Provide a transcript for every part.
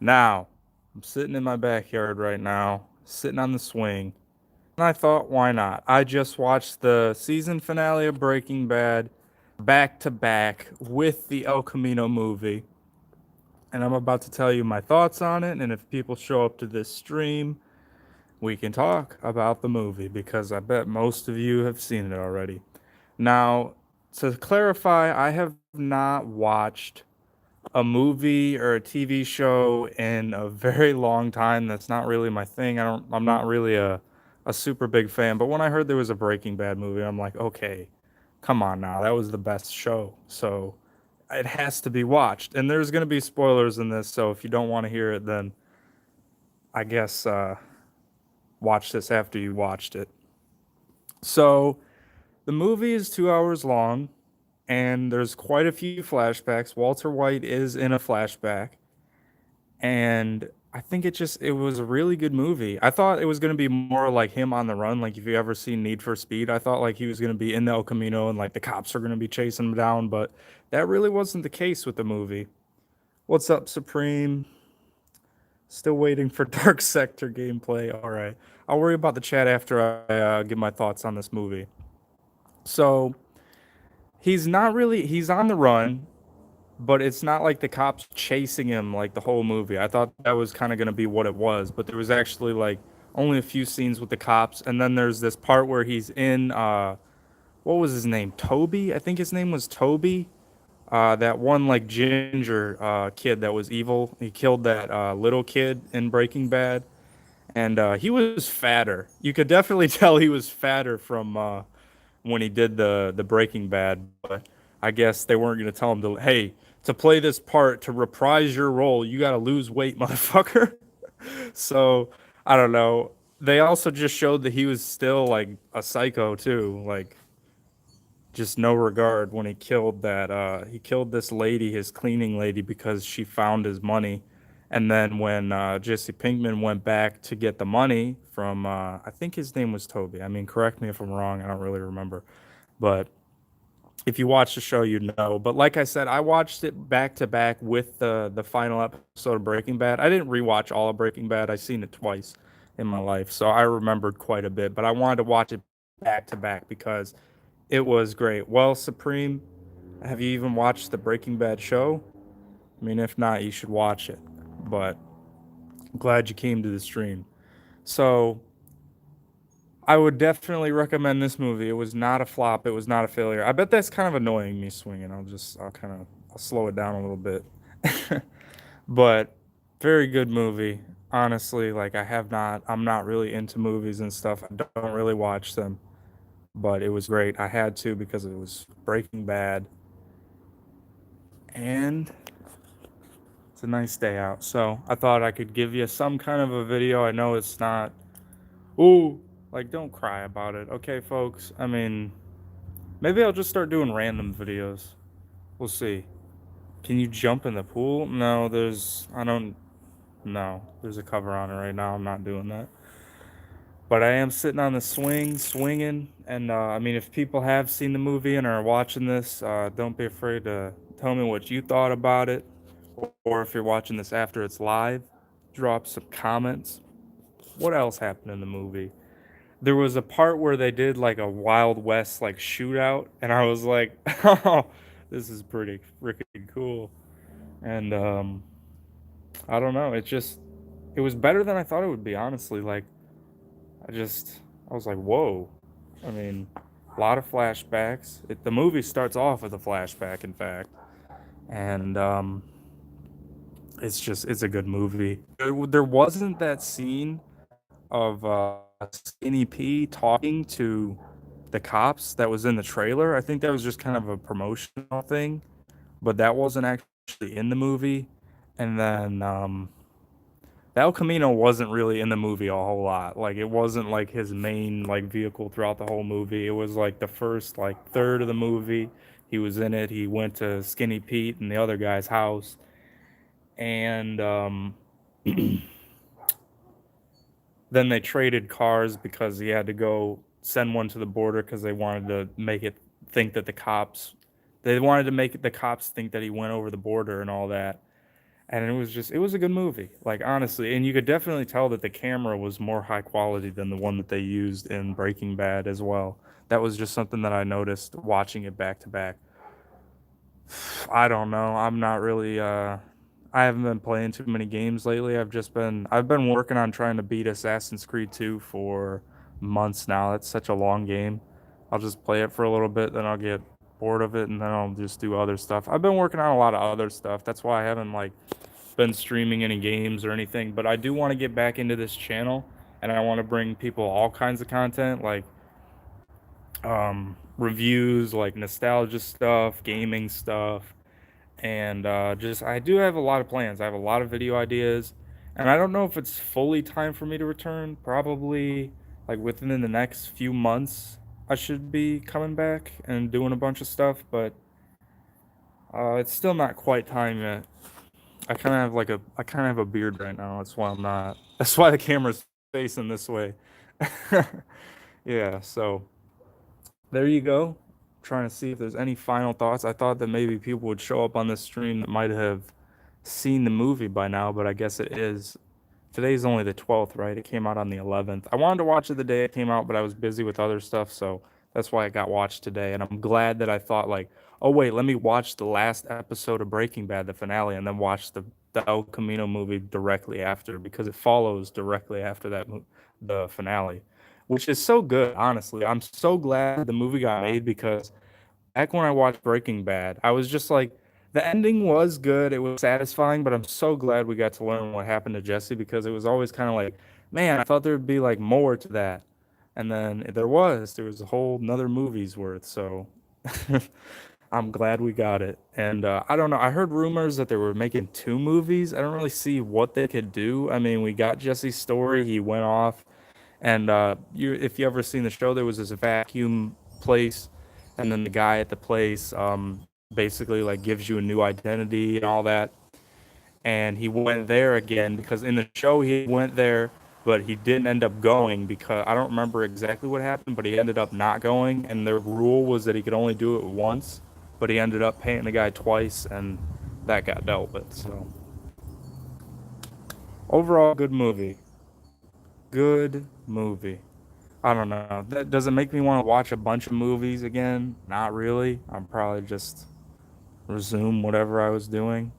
Now, I'm sitting in my backyard right now, sitting on the swing, and I thought, why not? I just watched the season finale of Breaking Bad back to back with the El Camino movie, and I'm about to tell you my thoughts on it. And if people show up to this stream, we can talk about the movie because I bet most of you have seen it already. Now, to clarify, I have not watched a movie or a TV show in a very long time. That's not really my thing. I'm not really a super big fan, but when I heard there was a Breaking Bad movie, I'm like, okay, come on now. That was the best show. So it has to be watched. And there's going to be spoilers in this, so if you don't want to hear it, then I guess watch this after you watched it. So the movie is 2 hours long, and there's quite a few flashbacks. Walter White is in a flashback, and I think it was a really good movie. I thought it was gonna be more like him on the run. Like if you ever seen Need for Speed, I thought like he was gonna be in the El Camino and like the cops are gonna be chasing him down, but that really wasn't the case with the movie. What's up, Supreme? Still waiting for Dark Sector gameplay. All right, I'll worry about the chat after I give my thoughts on this movie. So he's on the run, but it's not like the cops chasing him like the whole movie. I thought that was kind of going to be what it was, but there was actually like only a few scenes with the cops, and then there's this part where he's in what was his name? Toby? I think his name was Toby. That one like ginger kid that was evil. He killed that little kid in Breaking Bad, and he was fatter. You could definitely tell he was fatter from when he did the Breaking Bad, but I guess they weren't going to tell him to, hey, to play this part, to reprise your role, you got to lose weight, motherfucker. So I don't know. They also just showed that he was still like a psycho too, like just no regard when he killed this lady, his cleaning lady, because she found his money. And then when Jesse Pinkman went back to get the money from I think his name was Toby. I mean, correct me if I'm wrong, I don't really remember. But if you watch the show, you know. But like I said, I watched it back to back with the final episode of Breaking Bad. I didn't rewatch all of Breaking Bad. I seen it twice in my life, so I remembered quite a bit. But I wanted to watch it back to back because it was great. Well, Supreme, have you even watched the Breaking Bad show? I mean, if not, you should watch it. But I'm glad you came to the stream. So I would definitely recommend this movie. It was not a flop. It was not a failure. I bet that's kind of annoying me swinging. I'll slow it down a little bit. But very good movie. Honestly, like I'm not really into movies and stuff. I don't really watch them, but it was great. I had to because it was Breaking Bad, and it's a nice day out. So I thought I could give you some kind of a video. I know it's not. Ooh, like don't cry about it, okay, folks. I mean, maybe I'll just start doing random videos. We'll see. Can you jump in the pool? No, I don't. No, there's a cover on it right now. I'm not doing that. But I am sitting on the swing, swinging. And I mean, if people have seen the movie and are watching this, don't be afraid to tell me what you thought about it. Or if you're watching this after it's live, drop some comments. What else happened in the movie? There was a part where they did like a Wild West like shootout, and I was like, oh, this is pretty freaking cool. And I don't know, it was better than I thought it would be. Honestly, like I just I was like, whoa. I mean, a lot of flashbacks. The movie starts off with a flashback, in fact, and it's a good movie. There wasn't that scene of Skinny P talking to the cops that was in the trailer. I think that was just kind of a promotional thing, but that wasn't actually in the movie. And then the El Camino wasn't really in the movie a whole lot. Like it wasn't like his main like vehicle throughout the whole movie. It was like the first like third of the movie. He was in it. He went to Skinny Pete and the other guy's house, and then they traded cars because he had to go send one to the border because they wanted to make it think that the cops, they wanted to make the cops think that he went over the border and all that. and it was a good movie, like, honestly. And you could definitely tell that the camera was more high quality than the one that they used in Breaking Bad as well. That was just something that I noticed watching it back to back. I don't know. I'm not really I haven't been playing too many games lately. I've been working on trying to beat Assassin's Creed 2 for months now. It's such a long game. I'll just play it for a little bit, then I'll get bored of it, and then I'll just do other stuff. I've been working on a lot of other stuff. That's why I haven't like been streaming any games or anything, but I do want to get back into this channel, and I want to bring people all kinds of content, like reviews, like nostalgia stuff, gaming stuff, and just I do have a lot of plans. I have a lot of video ideas, and I don't know if it's fully time for me to return. Probably like within the next few months, I should be coming back and doing a bunch of stuff, but it's still not quite time yet. I kind of have a beard right now. That's why I'm not. That's why the camera's facing this way. Yeah, so there you go. Trying to see if there's any final thoughts. I thought that maybe people would show up on this stream that might have seen the movie by now, but I guess it is. Today's only the 12th, right? It came out on the 11th. I wanted to watch it the day it came out, but I was busy with other stuff, so that's why it got watched today. And I'm glad that I thought like, oh wait, let me watch the last episode of Breaking Bad, the finale, and then watch the El Camino movie directly after because it follows directly after the finale, which is so good. Honestly, I'm so glad the movie got made because back when I watched Breaking Bad, I was just like, the ending was good. It was satisfying, but I'm so glad we got to learn what happened to Jesse because it was always kind of like, man, I thought there'd be like more to that. And then there was a whole another movie's worth. So I'm glad we got it. And I don't know. I heard rumors that they were making two movies. I don't really see what they could do. I mean, we got Jesse's story. He went off and if you ever seen the show, there was this vacuum place, and then the guy at the place basically like gives you a new identity and all that. And he went there again because in the show he went there, but he didn't end up going because I don't remember exactly what happened, but he ended up not going. And the rule was that he could only do it once, but he ended up paying the guy twice, and that got dealt with. So overall, good movie. Good movie. I don't know. That does it make me want to watch a bunch of movies again? Not really. I'm probably just resume whatever I was doing.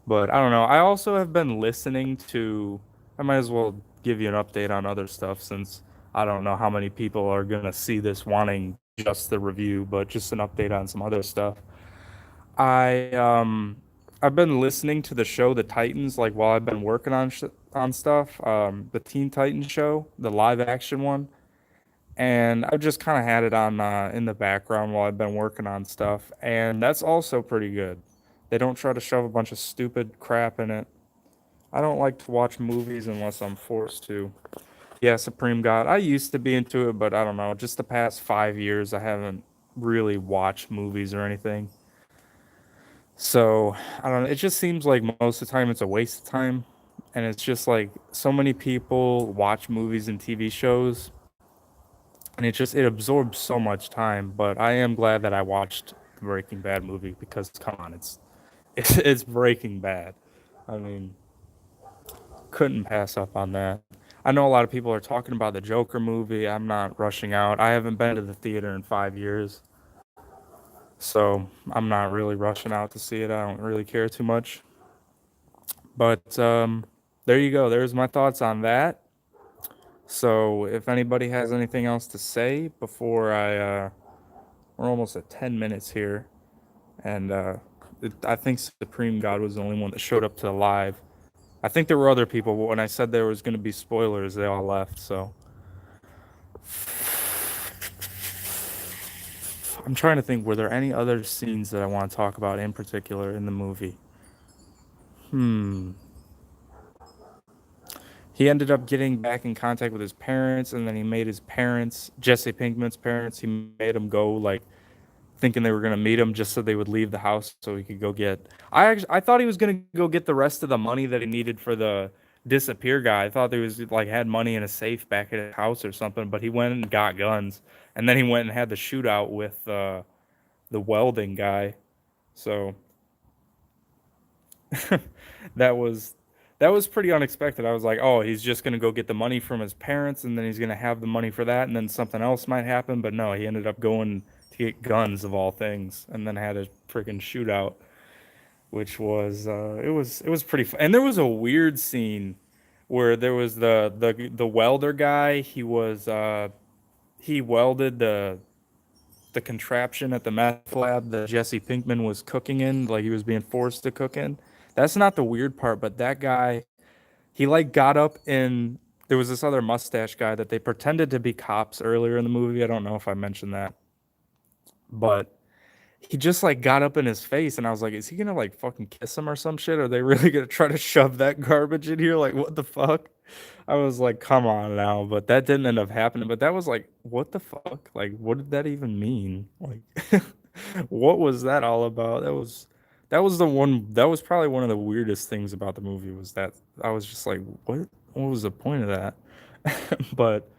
But I don't know. I also have been listening to. I might as well give you an update on other stuff since I don't know how many people are gonna see this wanting just the review, but just an update on some other stuff. I I've been listening to the show The Titans like while I've been working on stuff. The Teen Titans show, the live action one, and I've just kind of had it on in the background while I've been working on stuff, and that's also pretty good. They don't try to shove a bunch of stupid crap in it. I don't like to watch movies unless I'm forced to. Yeah, Supreme God. I used to be into it, but I don't know. Just the past 5 years, I haven't really watched movies or anything. So I don't know. It just seems like most of the time it's a waste of time, and it's just like so many people watch movies and TV shows and it absorbs so much time. But I am glad that I watched the Breaking Bad movie because come on, it's Breaking Bad. I mean, couldn't pass up on that. I know a lot of people are talking about the Joker movie. I'm not rushing out. I haven't been to the theater in 5 years, so I'm not really rushing out to see it. I don't really care too much. But there you go. There's my thoughts on that. So if anybody has anything else to say before we're almost at 10 minutes here. And I think Supreme God was the only one that showed up to the live. I think there were other people, but when I said there was going to be spoilers, they all left. So I'm trying to think, were there any other scenes that I want to talk about in particular in the movie? Hmm. He ended up getting back in contact with his parents, and then he made his parents, Jesse Pinkman's parents, he made them go like thinking they were gonna meet him just so they would leave the house so he could go get. I thought he was gonna go get the rest of the money that he needed for the disappear guy. I thought he was like had money in a safe back at his house or something, but he went and got guns, and then he went and had the shootout with the welding guy. So that was that was pretty unexpected. I was like, oh, he's just gonna go get the money from his parents, and then he's gonna have the money for that, and then something else might happen. But no, he ended up going to get guns of all things, and then had a freaking shootout, which was it was pretty fun. And there was a weird scene where there was the welder guy. He welded the contraption at the meth lab that Jesse Pinkman was cooking in, like he was being forced to cook in. That's not the weird part, but that guy, he like got up in. There was this other mustache guy that they pretended to be cops earlier in the movie. I don't know if I mentioned that, but he just like got up in his face, and I was like, is he gonna like fucking kiss him or some shit? Are they really gonna try to shove that garbage in here? Like, what the fuck? I was like, come on now, but that didn't end up happening. But that was like, what the fuck? Like, what did that even mean? Like, what was that all about? That was the one. That was probably one of the weirdest things about the movie was that I was just like, what was the point of that? But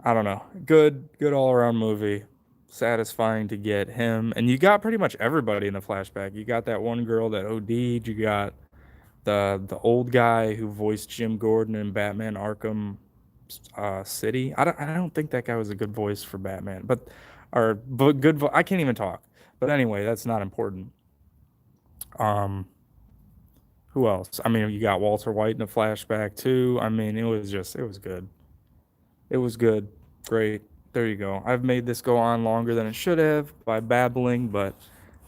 I don't know. Good all around movie. Satisfying to get him, and you got pretty much everybody in the flashback. You got that one girl that OD'd. You got the old guy who voiced Jim Gordon in Batman Arkham City. I don't think that guy was a good voice for Batman, but good. I can't even talk. But anyway, that's not important. Um, who else? I mean, you got Walter White in the flashback too. I mean, it was good. It was good. Great. There you go. I've made this go on longer than it should have by babbling, but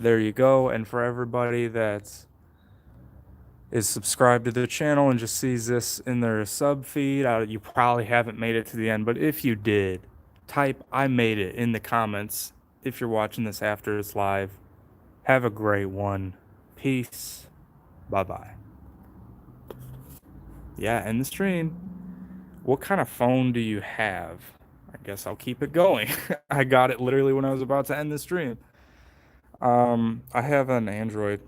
there you go. And for everybody that is subscribed to the channel and just sees this in their sub feed, you probably haven't made it to the end. But if you did, type I made it in the comments if you're watching this after it's live. Have a great one. Peace. Bye bye. Yeah, end the stream. What kind of phone do you have? I guess I'll keep it going. I got it literally when I was about to end the stream. I have an Android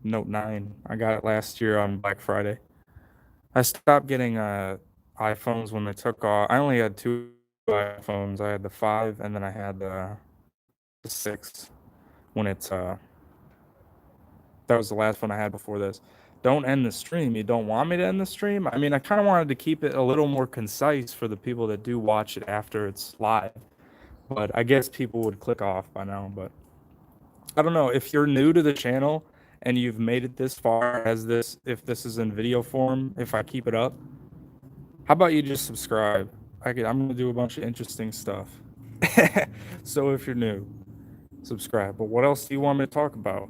Note 9. I got it last year on Black Friday. I stopped getting iPhones when they took off. I only had two iPhones. I had the 5 and then I had the 6 when it's that was the last one I had before this. Don't end the stream. You don't want me to end the stream? I mean, I kind of wanted to keep it a little more concise for the people that do watch it after it's live. But I guess people would click off by now, but I don't know. If you're new to the channel and you've made it this far as this, if this is in video form, if I keep it up, how about you just subscribe? I'm going to do a bunch of interesting stuff. So if you're new, subscribe. But what else do you want me to talk about?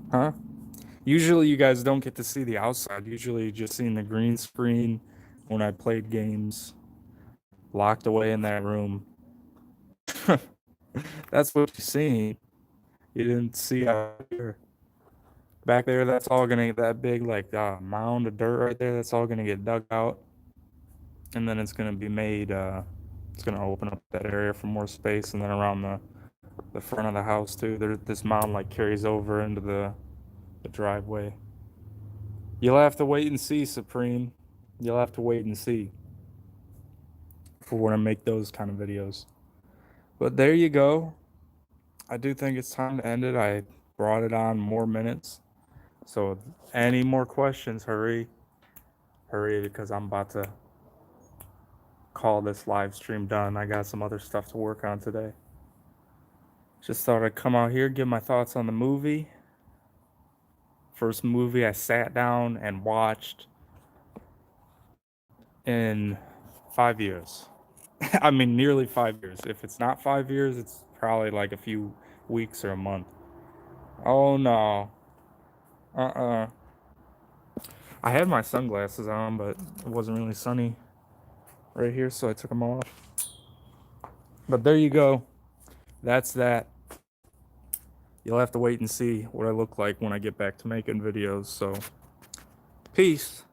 Huh? Usually you guys don't get to see the outside. Usually you just seen the green screen when I played games locked away in that room. That's what you seen. You didn't see out here. Back there, that's all gonna get that big like mound of dirt right there. That's all gonna get dug out, and then it's gonna be made. It's gonna open up that area for more space, and then around the front of the house too. This mound like carries over into the driveway. You'll have to wait and see, Supreme. You'll have to wait and see for when I make those kind of videos. But there you go. I do think it's time to end it. I brought it on more minutes. So any more questions, hurry. Hurry because I'm about to call this live stream done. I got some other stuff to work on today. Just thought I'd come out here, give my thoughts on the movie. First movie I sat down and watched in 5 years. I mean, nearly 5 years. If it's not 5 years, it's probably like a few weeks or a month. Oh no. Uh-uh. I had my sunglasses on, but it wasn't really sunny right here, so I took them off. But there you go. That's that. You'll have to wait and see what I look like when I get back to making videos. So, peace.